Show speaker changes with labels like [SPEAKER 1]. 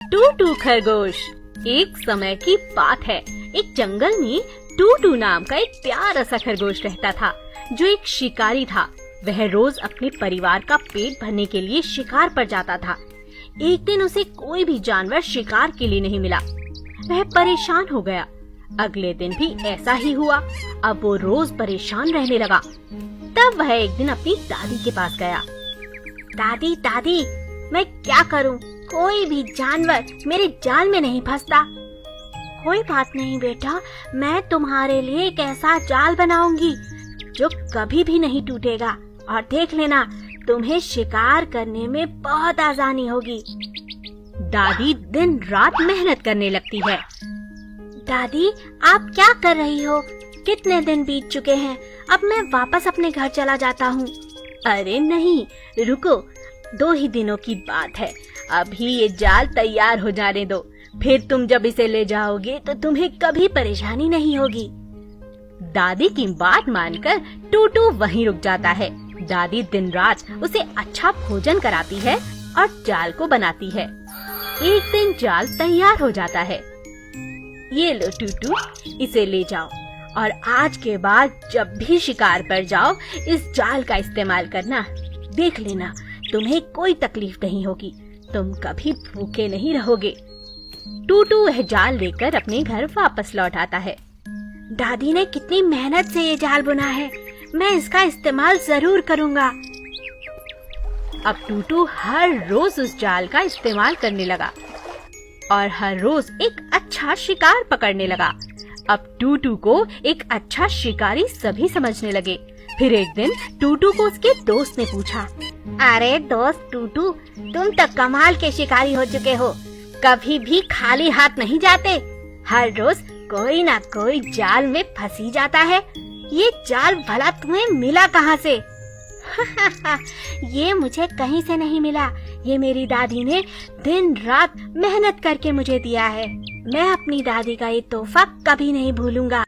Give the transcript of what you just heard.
[SPEAKER 1] टूटू खरगोश। एक समय की बात है, एक जंगल में टूटू नाम का एक प्यारा सा खरगोश रहता था, जो एक शिकारी था। वह रोज अपने परिवार का पेट भरने के लिए शिकार पर जाता था। एक दिन उसे कोई भी जानवर शिकार के लिए नहीं मिला। वह परेशान हो गया। अगले दिन भी ऐसा ही हुआ। अब वो रोज परेशान रहने लगा। तब वह एक दिन अपनी दादी के पास गया। दादी दादी, मैं क्या करूं? कोई भी जानवर मेरे जाल में नहीं फंसता। कोई बात नहीं बेटा, मैं तुम्हारे लिए एक ऐसा जाल बनाऊंगी जो कभी भी नहीं टूटेगा, और देख लेना तुम्हें शिकार करने में बहुत आसानी होगी। दादी दिन रात मेहनत करने लगती है। दादी, आप क्या कर रही हो? कितने दिन बीत चुके हैं, अब मैं वापस अपने घर चला जाता हूँ। अरे नहीं, रुको, 2 ही दिनों की बात है। अभी ये जाल तैयार हो जाने दो, फिर तुम जब इसे ले जाओगे तो तुम्हें कभी परेशानी नहीं होगी। दादी की बात मानकर टूटू वहीं रुक जाता है। दादी दिन रात उसे अच्छा भोजन कराती है और जाल को बनाती है। एक दिन जाल तैयार हो जाता है। ये लो टूटू, इसे ले जाओ, और आज के बाद जब भी शिकार पर जाओ इस जाल का इस्तेमाल करना। देख लेना तुम्हें कोई तकलीफ नहीं होगी, तुम कभी भूखे नहीं रहोगे। टूटू वह जाल लेकर अपने घर वापस लौट आता है। दादी ने कितनी मेहनत से ये जाल बुना है, मैं इसका इस्तेमाल जरूर करूँगा। अब टूटू हर रोज उस जाल का इस्तेमाल करने लगा और हर रोज एक अच्छा शिकार पकड़ने लगा। अब टूटू को एक अच्छा शिकारी सभी समझने लगे। फिर एक दिन टूटू को उसके दोस्त ने पूछा, अरे दोस्त टूटू, तुम तो कमाल के शिकारी हो चुके हो, कभी भी खाली हाथ नहीं जाते। हर रोज कोई ना कोई जाल में फंसी जाता है। ये जाल भला तुम्हें मिला कहाँ से? ये मुझे कहीं से नहीं मिला, ये मेरी दादी ने दिन रात मेहनत करके मुझे दिया है। मैं अपनी दादी का ये तोहफा कभी नहीं भूलूंगा।